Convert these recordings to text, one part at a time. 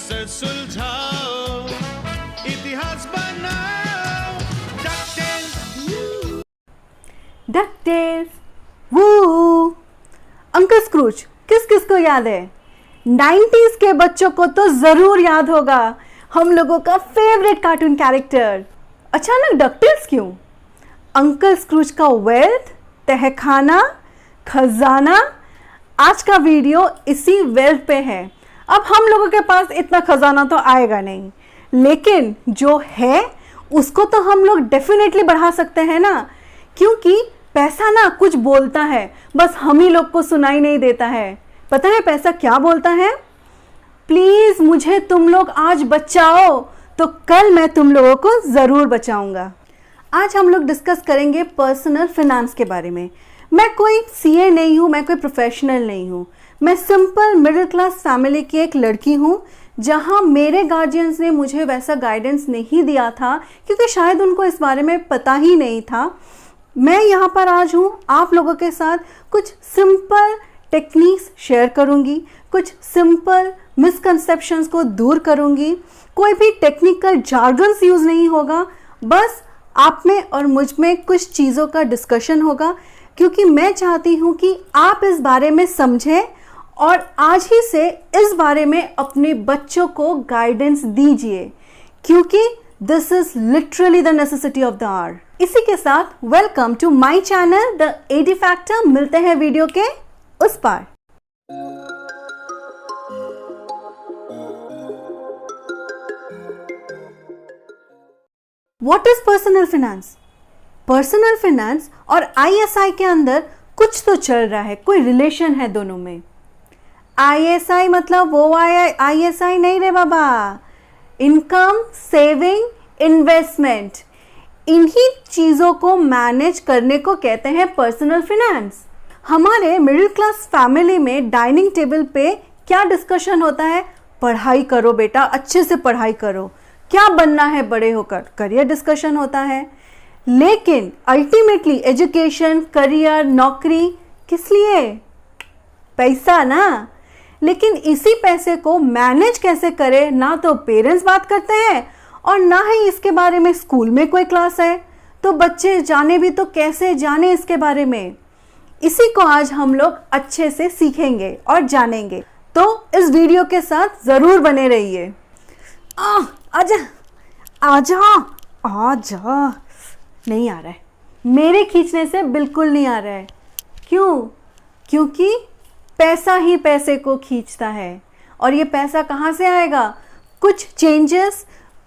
रहस्य सुलझाओ, इतिहास बनाओ। डकटेल्स। वो अंकल स्क्रूज किस किस को याद है? 90s के बच्चों को तो जरूर याद होगा, हम लोगों का फेवरेट कार्टून कैरेक्टर। अचानक डकटेल्स क्यों? अंकल स्क्रूज का वेल्थ, तहखाना, खजाना। आज का वीडियो इसी वेल्थ पे है। अब हम लोगों के पास इतना खजाना तो आएगा नहीं, लेकिन जो है उसको तो हम लोग डेफिनेटली बढ़ा सकते हैं ना, क्योंकि पैसा ना कुछ बोलता है, बस हम ही लोग को सुनाई नहीं देता है। पता है पैसा क्या बोलता है? प्लीज मुझे तुम लोग आज बचाओ, तो कल मैं तुम लोगों को जरूर बचाऊंगा। आज हम लोग डिस्कस करेंगे पर्सनल फिनेंस के बारे में। मैं कोई सीए नहीं हूँ, मैं कोई प्रोफेशनल नहीं हूँ, मैं सिंपल मिडिल क्लास फैमिली की एक लड़की हूँ, जहाँ मेरे गार्जियंस ने मुझे वैसा गाइडेंस नहीं दिया था, क्योंकि शायद उनको इस बारे में पता ही नहीं था। मैं यहाँ पर आज हूँ आप लोगों के साथ कुछ सिंपल टेक्निक्स शेयर करूँगी, कुछ सिंपल मिसकंसेप्शंस को दूर करूँगी। कोई भी टेक्निकल जार्गन्स यूज़ नहीं होगा, बस आप में और मुझ में कुछ चीज़ों का डिस्कशन होगा, क्योंकि मैं चाहती हूँ कि आप इस बारे में समझें और आज ही से इस बारे में अपने बच्चों को गाइडेंस दीजिए, क्योंकि this is literally the necessity of the hour. इसी के साथ welcome to my channel the AD factor. मिलते हैं वीडियो के उस पार। What is personal finance? Personal finance और आईएसआई के अंदर कुछ तो चल रहा है, कोई रिलेशन है दोनों में। आईएसआई मतलब वो आईएसआई नहीं रे बाबा, इनकम, सेविंग, इन्वेस्टमेंट। इन्हीं चीज़ों को मैनेज करने को कहते हैं पर्सनल फाइनेंस। हमारे मिडिल क्लास फैमिली में डाइनिंग टेबल पे क्या डिस्कशन होता है? पढ़ाई करो बेटा, अच्छे से पढ़ाई करो, क्या बनना है बड़े होकर, करियर डिस्कशन होता है। लेकिन अल्टीमेटली एजुकेशन, करियर, नौकरी किस लिए? पैसा ना। लेकिन इसी पैसे को मैनेज कैसे करें, ना तो पेरेंट्स बात करते हैं और ना ही इसके बारे में स्कूल में कोई क्लास है, तो बच्चे जाने भी तो कैसे जाने इसके बारे में। इसी को आज हम लोग अच्छे से सीखेंगे और जानेंगे, तो इस वीडियो के साथ जरूर बने रहिए। आजा आजा आजा। नहीं आ रहा है, मेरे खींचने से बिल्कुल नहीं आ रहा है। क्यों? क्योंकि पैसा ही पैसे को खींचता है। और ये पैसा कहाँ से आएगा? कुछ चेंजेस,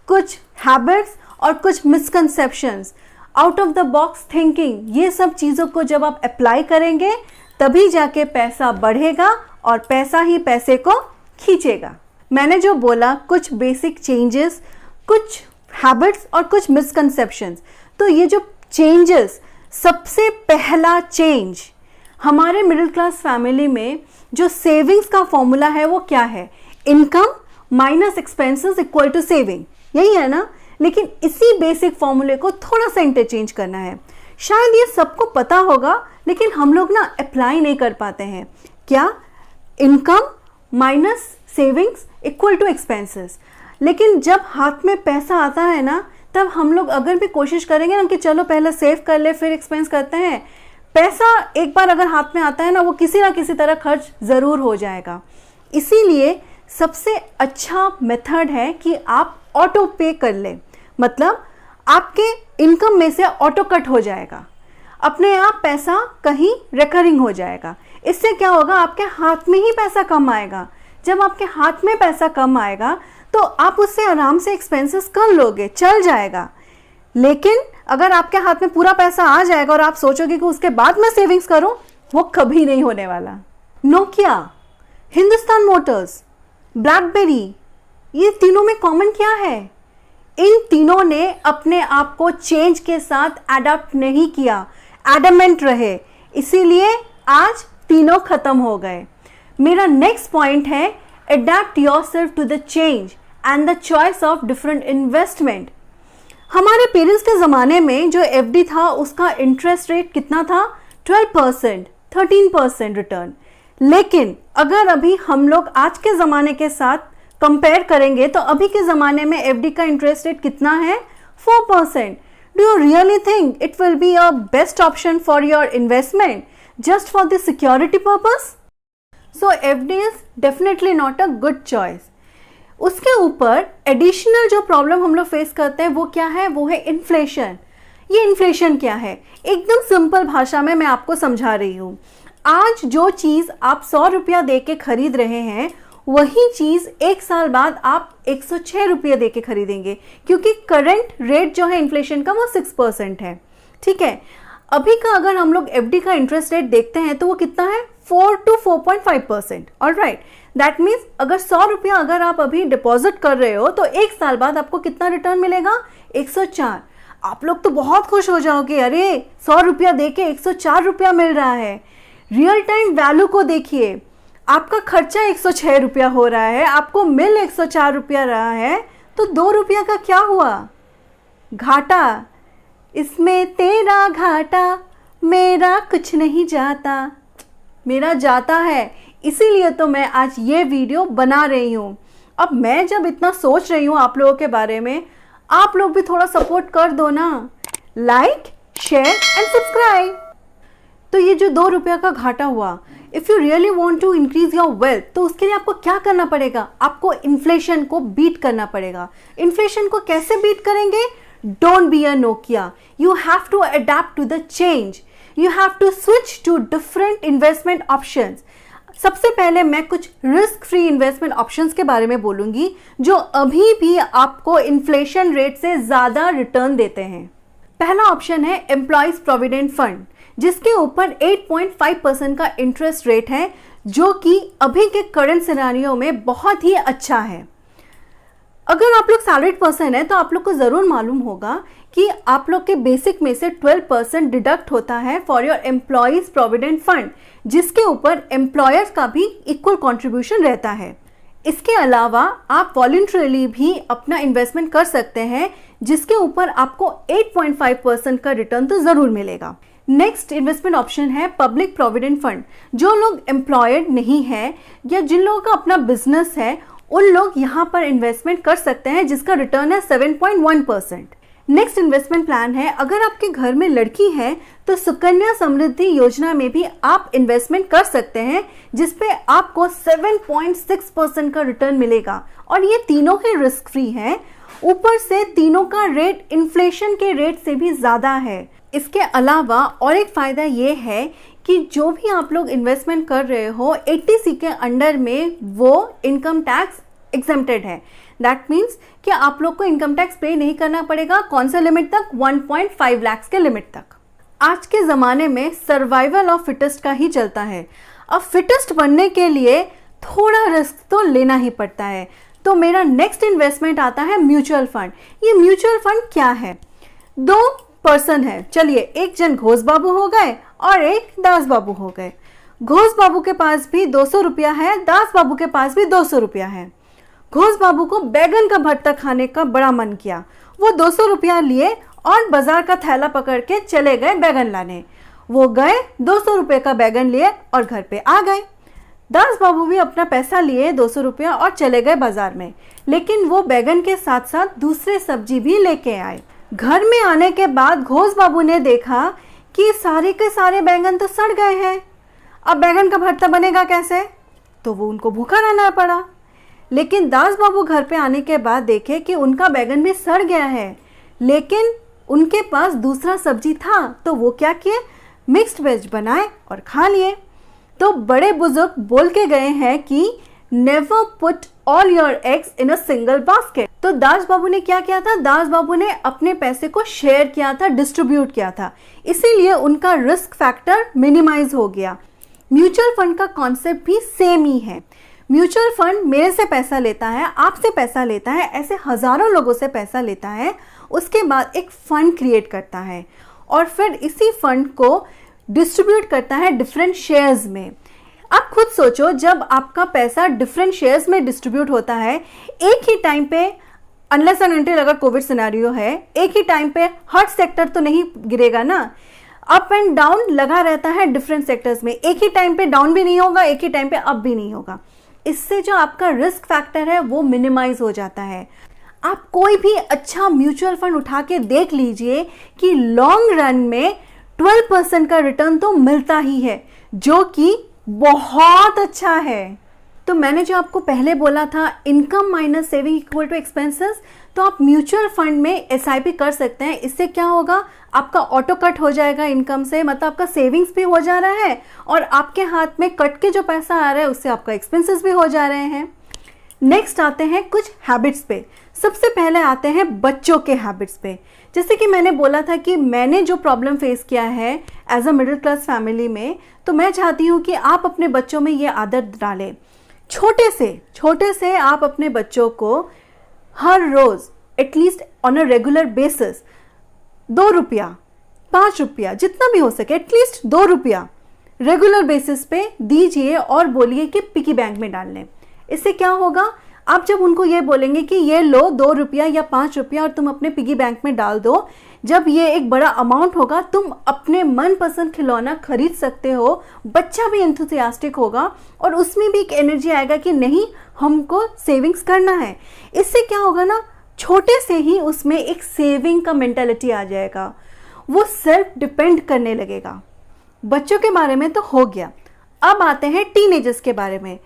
कुछ हैबिट्स और कुछ misconceptions, out of the box thinking, ये सब चीज़ों को जब आप अप्लाई करेंगे तभी जाके पैसा बढ़ेगा और पैसा ही पैसे को खींचेगा। मैंने जो बोला कुछ बेसिक चेंजेस, कुछ हैबिट्स और कुछ मिसकंसेप्शंस, तो ये जो चेंजेस, सबसे पहला चेंज हमारे मिडिल क्लास फैमिली में जो सेविंग्स का फॉर्मूला है वो क्या है? Income minus expenses equal to saving, यही है ना। लेकिन इसी बेसिक फॉर्मूले को थोड़ा सा इंटरचेंज करना है। शायद ये सबको पता होगा, लेकिन हम लोग ना अप्लाई नहीं कर पाते हैं। क्या? Income minus savings equal to expenses. लेकिन जब हाथ में पैसा आता है ना, तब हम लोग अगर भी कोशिश करेंगे ना कि चलो पहले सेव कर ले फिर एक्सपेंस करते हैं, पैसा एक बार अगर हाथ में आता है ना, वो किसी ना किसी तरह खर्च ज़रूर हो जाएगा। इसीलिए सबसे अच्छा मेथड है कि आप ऑटो पे कर लें, मतलब आपके इनकम में से ऑटो कट हो जाएगा, अपने आप पैसा कहीं रिकरिंग हो जाएगा। इससे क्या होगा? आपके हाथ में ही पैसा कम आएगा। जब आपके हाथ में पैसा कम आएगा तो आप उससे आराम से एक्सपेंसेस कर लोगे, चल जाएगा। लेकिन अगर आपके हाथ में पूरा पैसा आ जाएगा और आप सोचोगे कि उसके बाद मैं सेविंग्स करूं, वो कभी नहीं होने वाला। नोकिया, हिंदुस्तान मोटर्स, ब्लैकबेरी, ये तीनों में कॉमन क्या है? इन तीनों ने अपने आप को चेंज के साथ अडॉप्ट नहीं किया, एडमेंट रहे, इसीलिए आज तीनों खत्म हो गए। मेरा नेक्स्ट पॉइंट है adapt yourself to the change and the choice of different investment. हमारे पेरेंट्स के ज़माने में जो एफडी था उसका इंटरेस्ट रेट कितना था? 12%, 13% रिटर्न। लेकिन अगर अभी हम लोग आज के ज़माने के साथ कंपेयर करेंगे तो अभी के ज़माने में एफडी का इंटरेस्ट रेट कितना है? 4%. Do you really think it will be a best option for your investment just for the security purpose? So FD is definitely not a good choice. उसके ऊपर एडिशनल जो प्रॉब्लम हम लोग face करते हैं वो क्या है? वो है इन्फ्लेशन. ये इन्फ्लेशन क्या है? एकदम सिंपल भाषा में मैं आपको समझा रही हूँ. आज जो चीज़ आप 100 रुपया दे के खरीद रहे हैं वही चीज़ एक साल बाद आप 106 रुपये दे के खरीदेंगे, क्योंकि करंट रेट जो है इन्फ्लेशन का वो 6% है. ठीक है, अभी का अगर हम लोग एफडी का इंटरेस्ट रेट देखते हैं तो वो कितना है? 4 to 4.5%. ऑलराइट, दैट मीन्स अगर 100 रुपया अगर आप अभी डिपॉजिट कर रहे हो तो एक साल बाद आपको कितना रिटर्न मिलेगा? 104. आप लोग तो बहुत खुश हो जाओगे, अरे 100 रुपया दे के 104 रुपया मिल रहा है. रियल टाइम वैल्यू को देखिए, आपका खर्चा 106 रुपया हो रहा है, आपको मिल 104 रुपया रहा है, तो 2 रुपया का क्या हुआ? घाटा. इसमें तेरा घाटा मेरा कुछ नहीं जाता, मेरा जाता है. इसीलिए तो मैं आज ये वीडियो बना रही हूँ. अब मैं जब इतना सोच रही हूँ आप लोगों के बारे में, आप लोग भी थोड़ा सपोर्ट कर दो ना. Like, share and subscribe. तो ये जो 2 रुपया का घाटा हुआ, if you really want to increase your wealth, तो उसके लिए आपको क्या करना पड़ेगा? आपको इन्फ्लेशन को बीट करना पड़ेगा. इन्फ्लेशन को कैसे बीट करेंगे? Don't be a Nokia. You have to adapt to the change. You have to switch to different investment options. सबसे पहले मैं कुछ रिस्क फ्री इन्वेस्टमेंट ऑप्शंस के बारे में बोलूंगी जो अभी भी आपको इन्फ्लेशन रेट से ज़्यादा रिटर्न देते हैं. पहला ऑप्शन है एम्प्लॉयज प्रोविडेंट फंड, जिसके ऊपर 8.5% का इंटरेस्ट रेट है, जो कि अभी के करंट सिनेरियो में बहुत ही अच्छा है. अगर आप लोग सैलरीड पर्सन है तो आप लोग को ज़रूर मालूम होगा कि आप लोग के बेसिक में से 12% डिडक्ट होता है for your employees provident fund, जिसके ऊपर एम्प्लॉयर्स का भी इक्वल कंट्रीब्यूशन रहता है. इसके अलावा आप वॉलंटरीली भी अपना इन्वेस्टमेंट कर सकते हैं, जिसके ऊपर आपको 8.5% का रिटर्न तो ज़रूर मिलेगा. नेक्स्ट इन्वेस्टमेंट ऑप्शन है पब्लिक प्रोविडेंट फंड. जो लोग एम्प्लॉयड नहीं है या जिन लोगों का अपना बिजनेस है, उन लोग यहाँ पर इन्वेस्टमेंट कर सकते हैं, जिसका रिटर्न है 7.1%. नेक्स्ट इन्वेस्टमेंट प्लान है, अगर आपके घर में लड़की है तो सुकन्या समृद्धि योजना में भी आप इन्वेस्टमेंट कर सकते हैं, जिसपे आपको 7.6% का रिटर्न मिलेगा. और ये तीनों ही रिस्क फ्री है. ऊपर से तीनों का रेट इन्फ्लेशन के रेट से भी ज़्यादा है. इसके अलावा और एक फ़ायदा ये है कि जो भी आप लोग इन्वेस्टमेंट कर रहे हो 80C के अंडर में वो इनकम टैक्स एग्जेम्प्टेड है. दैट मीन्स कि आप लोग को इनकम टैक्स पे नहीं करना पड़ेगा. कौन से लिमिट तक? 1.5 लाख के लिमिट तक. आज के ज़माने में सर्वाइवल ऑफ फिटेस्ट का ही चलता है. अब फिटेस्ट बनने के लिए थोड़ा रिस्क तो लेना ही पड़ता है. तो मेरा नेक्स्ट इन्वेस्टमेंट आता है म्यूचुअल फंड. ये म्यूचुअल फंड क्या है? 2 पर्सन है, चलिए, एक जन घोष बाबू हो गए और एक दास बाबू हो गए. घोष बाबू के पास भी 200 रुपया है, दास बाबू के पास भी 200 रुपया है. घोष बाबू को बैगन का भरता खाने का बड़ा मन किया. वो 200 रुपया लिए और बाजार का थैला पकड़ के चले गए बैगन लाने. वो गए, 200 रुपये का बैगन लिए और घर पे आ गए. दास बाबू भी अपना पैसा लिए 200 रुपया और चले गए बाजार में, लेकिन वो बैगन के साथ साथ दूसरे सब्जी भी लेके आए. घर में आने के बाद घोष बाबू ने देखा कि सारे के सारे बैंगन तो सड़ गए हैं. अब बैगन का भरता बनेगा कैसे? तो वो उनको भूखा रहना पड़ा. लेकिन दास बाबू घर पे आने के बाद देखे कि उनका बैगन भी सड़ गया है, लेकिन उनके पास दूसरा सब्जी था. तो वो क्या किए? मिक्स्ड वेज बनाए और खा लिए. तो बड़े बुजुर्ग बोल के गए हैं कि never put all your eggs in a single basket. तो दास बाबू ने क्या किया था? दास बाबू ने अपने पैसे को शेयर किया था, डिस्ट्रीब्यूट किया था. इसीलिए उनका रिस्क फैक्टर मिनिमाइज हो गया. म्यूचुअल फंड का कॉन्सेप्ट भी सेम ही है. म्यूचुअल फंड मेरे से पैसा लेता है, आपसे पैसा लेता है, ऐसे हजारों लोगों से पैसा लेता है. उसके बाद एक फंड क्रिएट करता है और फिर इसी फंड को डिस्ट्रीब्यूट करता है डिफरेंट शेयर्स में. आप खुद सोचो, जब आपका पैसा डिफरेंट शेयर्स में डिस्ट्रीब्यूट होता है एक ही टाइम पे, अनलेस एंड अनटिल अगर कोविड सिनेरियो है, एक ही टाइम पे हर सेक्टर तो नहीं गिरेगा ना. अप एंड डाउन लगा रहता है डिफरेंट सेक्टर्स में. एक ही टाइम पे डाउन भी नहीं होगा, एक ही टाइम पे अप भी नहीं होगा. इससे जो आपका रिस्क फैक्टर है वो मिनिमाइज हो जाता है। आप कोई भी अच्छा म्यूचुअल फंड उठा के देख लीजिए कि लॉन्ग रन में 12% का रिटर्न तो मिलता ही है, जो कि बहुत अच्छा है। तो मैंने जो आपको पहले बोला था income minus saving equal to expenses, तो आप म्यूचुअल फंड में एसआईपी कर सकते हैं। इससे क्या होगा, आपका ऑटो कट हो जाएगा इनकम से, मतलब आपका सेविंग्स भी हो जा रहा है और आपके हाथ में कट के जो पैसा आ रहा है उससे आपका एक्सपेंसेस भी हो जा रहे हैं। नेक्स्ट आते हैं कुछ हैबिट्स पे। सबसे पहले आते हैं बच्चों के हैबिट्स पे। जैसे कि मैंने बोला था कि मैंने जो प्रॉब्लम फेस किया है as a middle class family में, तो मैं चाहती हूँ कि आप अपने बच्चों में ये आदत डालें। छोटे से आप अपने बच्चों को हर रोज at least on a regular basis 2 रुपया 5 रुपया जितना भी हो सके एटलीस्ट 2 रुपया रेगुलर बेसिस पे दीजिए और बोलिए कि पिगी बैंक में डाल लें। इससे क्या होगा, आप जब उनको ये बोलेंगे कि ये लो 2 रुपया या 5 रुपया और तुम अपने पिगी बैंक में डाल दो, जब ये एक बड़ा अमाउंट होगा तुम अपने मनपसंद खिलौना खरीद सकते हो। बच्चा भी एंथुसियास्टिक होगा और उसमें भी एक एनर्जी आएगा कि नहीं हमको सेविंग्स करना है। इससे क्या होगा ना, छोटे से ही उसमें एक सेविंग का मेंटालिटी आ जाएगा, वो सेल्फ डिपेंड करने लगेगा। बच्चों के बारे में तो हो गया। अब आते हैं टीनेजर्स के बारे में।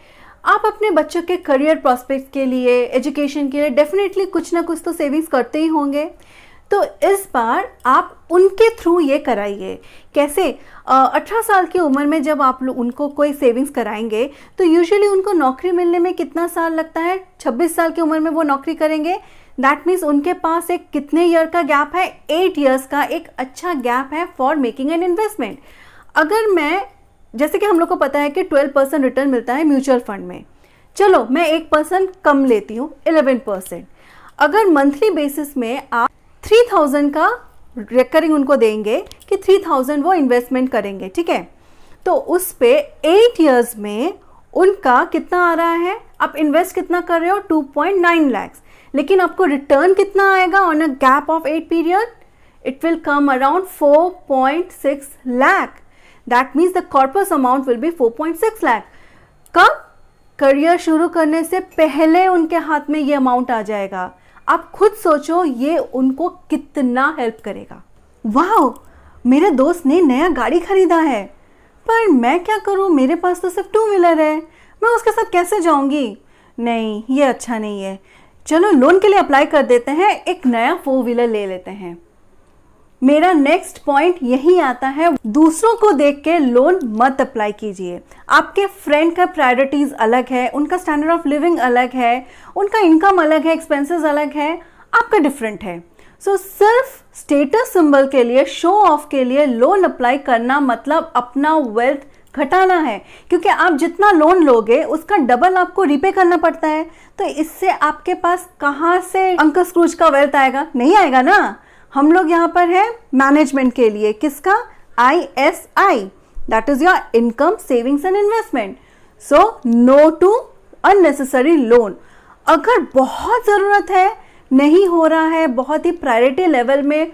आप अपने बच्चों के करियर प्रोस्पेक्ट के लिए, एजुकेशन के लिए डेफिनेटली कुछ ना कुछ तो सेविंग्स करते ही होंगे। तो इस बार आप उनके थ्रू ये कराइए। कैसे, 18 साल की उम्र में जब आप उनको कोई सेविंग्स कराएंगे तो यूजुअली उनको नौकरी मिलने में कितना साल लगता है, 26 साल की उम्र में वो नौकरी करेंगे। दैट मीन्स उनके पास एक कितने ईयर का गैप है, 8 ईयर्स का एक अच्छा गैप है फॉर मेकिंग एन इन्वेस्टमेंट। अगर मैं, जैसे कि हम लोग को पता है कि 12% रिटर्न मिलता है म्यूचुअल फंड में, चलो मैं 1% कम लेती हूँ, 11%। अगर मंथली बेसिस में आप 3000 का रिकरिंग उनको देंगे कि 3000 वो इन्वेस्टमेंट करेंगे, ठीक है, तो उस पे 8 ईयर्स में उनका कितना आ रहा है, आप इन्वेस्ट कितना कर रहे हो, 2.9 lakhs, लेकिन आपको रिटर्न कितना आएगा on a gap of 8 period, it will come around 4.6 lakh। That means the corpus amount will be 4.6 lakh। कब, करियर शुरू करने से पहले उनके हाथ में ये अमाउंट आ जाएगा। आप खुद सोचो ये उनको कितना हेल्प करेगा। वाह, मेरे दोस्त ने नया गाड़ी खरीदा है, पर मैं क्या करूं, मेरे पास तो सिर्फ 2 व्हीलर है, मैं उसके साथ कैसे जाऊंगी, नहीं ये अच्छा नहीं है, चलो लोन के लिए अप्लाई कर देते हैं, एक नया 4 व्हीलर ले लेते हैं। मेरा नेक्स्ट पॉइंट यही आता है, दूसरों को देख के लोन मत अप्लाई कीजिए। आपके फ्रेंड का प्रायोरिटीज अलग है, उनका स्टैंडर्ड ऑफ लिविंग अलग है, उनका इनकम अलग है, एक्सपेंसेस अलग है, आपका डिफरेंट है। सो सिर्फ स्टेटस सिंबल के लिए, शो ऑफ के लिए लोन अप्लाई करना मतलब अपना वेल्थ घटाना है, क्योंकि आप जितना लोन लोगे उसका डबल आपको रीपे करना पड़ता है। तो इससे आपके पास कहाँ से अंकल स्क्रूज का वेल्थ आएगा, नहीं आएगा ना। हम लोग यहाँ पर है मैनेजमेंट के लिए, किसका, ISI, that is your income savings and investment. So no to unnecessary loan. अगर बहुत ज़रूरत है, नहीं हो रहा है, बहुत ही प्रायोरिटी लेवल में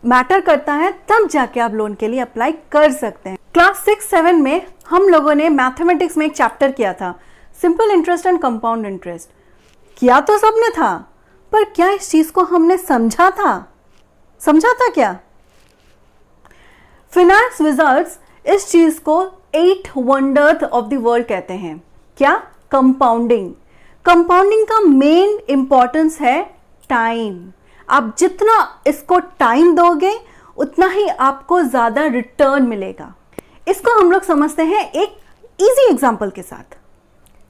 मैटर करता है, तब जाके आप लोन के लिए अप्लाई कर सकते हैं। क्लास 6-7 में हम लोगों ने मैथमेटिक्स में एक चैप्टर किया था, simple interest and compound interest. किया तो सबने था, पर क्या इस चीज को हमने समझा था क्या? फिनेंस विजार्ड्स इस चीज को 8 वंडर्स ऑफ द वर्ल्ड कहते हैं। क्या? कंपाउंडिंग। कंपाउंडिंग का मेन इंपॉर्टेंस है टाइम। आप जितना इसको टाइम दोगे उतना ही आपको ज्यादा रिटर्न मिलेगा। इसको हम लोग समझते हैं एक इजी एग्जांपल के साथ।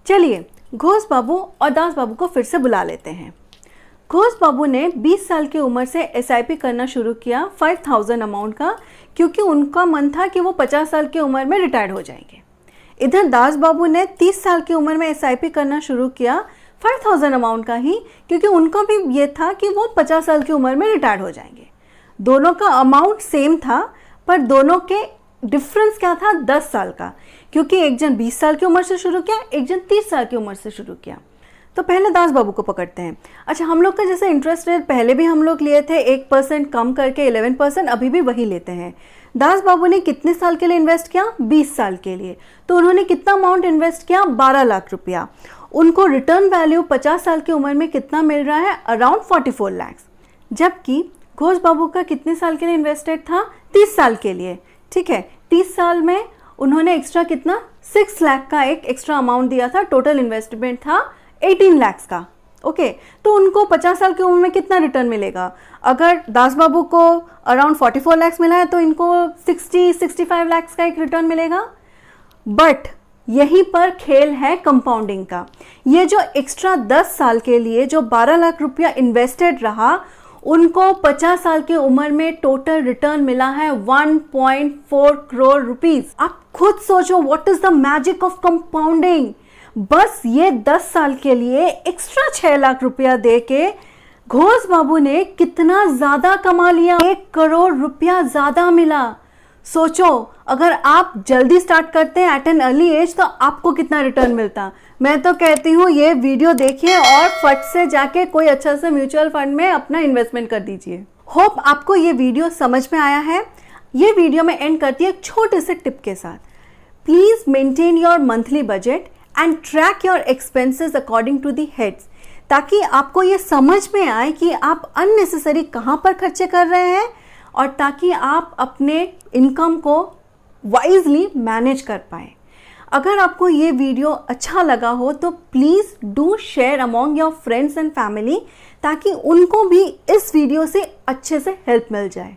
चलिए घोष बाबू और दास बाबू को फिर से बुला लेते हैं। घोष बाबू ने 20 साल की उम्र से SIP करना शुरू किया 5000 अमाउंट का, क्योंकि उनका मन था कि वो 50 साल की उम्र में रिटायर्ड हो जाएंगे। इधर दास बाबू ने 30 साल की उम्र में SIP करना शुरू किया 5000 अमाउंट का ही, क्योंकि उनका भी ये था कि वो 50 साल की उम्र में रिटायर्ड हो जाएंगे। दोनों का अमाउंट सेम था, पर दोनों के डिफरेंस क्या था, 10 साल का, क्योंकि एक जन 20 साल की उम्र से शुरू किया, एक जन 30 साल की उम्र से शुरू किया। तो पहले दास बाबू को पकड़ते हैं। अच्छा, हम लोग का जैसे इंटरेस्ट रेट पहले भी हम लोग लिए थे 1% कम करके 11%, अभी भी वही लेते हैं। दास बाबू ने कितने साल के लिए इन्वेस्ट किया? 20 साल के लिए। तो उन्होंने कितना अमाउंट इन्वेस्ट किया? 12 लाख रुपया। उनको रिटर्न वैल्यू 50 साल की उम्र में कितना मिल रहा है? अराउंड 44 लाख। जबकि घोष बाबू का कितने साल के लिए इन्वेस्टेड था? 30 साल के लिए। ठीक है, 30 साल में उन्होंने एक्स्ट्रा कितना? 6 लाख का एक एक्स्ट्रा अमाउंट दिया था। टोटल इन्वेस्टमेंट था 18 लाख का। ओके, तो उनको 50 साल की उम्र में कितना रिटर्न मिलेगा? अगर दास बाबू को अराउंड 44 लाख मिला है तो इनको 65 लाख का एक रिटर्न मिलेगा। बट यहीं पर खेल है कंपाउंडिंग का। ये जो एक्स्ट्रा 10 साल के लिए जो 12 लाख रुपया इन्वेस्टेड रहा, उनको 50 साल की उम्र में टोटल रिटर्न मिला है 1.4 करोड़ रुपीस। आप खुद सोचो, what is the magic of compounding. बस ये 10 साल के लिए एक्स्ट्रा 6 लाख रुपया दे के घोष बाबू ने कितना ज्यादा कमा लिया? 1 करोड़ रुपया ज्यादा मिला। सोचो, अगर आप जल्दी स्टार्ट करते हैं एट एन अर्ली एज तो आपको कितना रिटर्न मिलता। मैं तो कहती हूँ ये वीडियो देखिए और फट से जाके कोई अच्छा सा म्यूचुअल फंड में अपना इन्वेस्टमेंट कर दीजिए। होप आपको ये वीडियो समझ में आया है। ये वीडियो में एंड करती है एक छोटे से टिप के साथ। Please maintain your monthly budget and track your expenses according to the heads, ताकि आपको ये समझ में आए कि आप अननेसेसरी कहाँ पर खर्चे कर रहे हैं और ताकि आप अपने इनकम को वाइजली मैनेज कर पाए। अगर आपको ये वीडियो अच्छा लगा हो तो please do share among your friends and family, ताकि उनको भी इस वीडियो से अच्छे से हेल्प मिल जाए।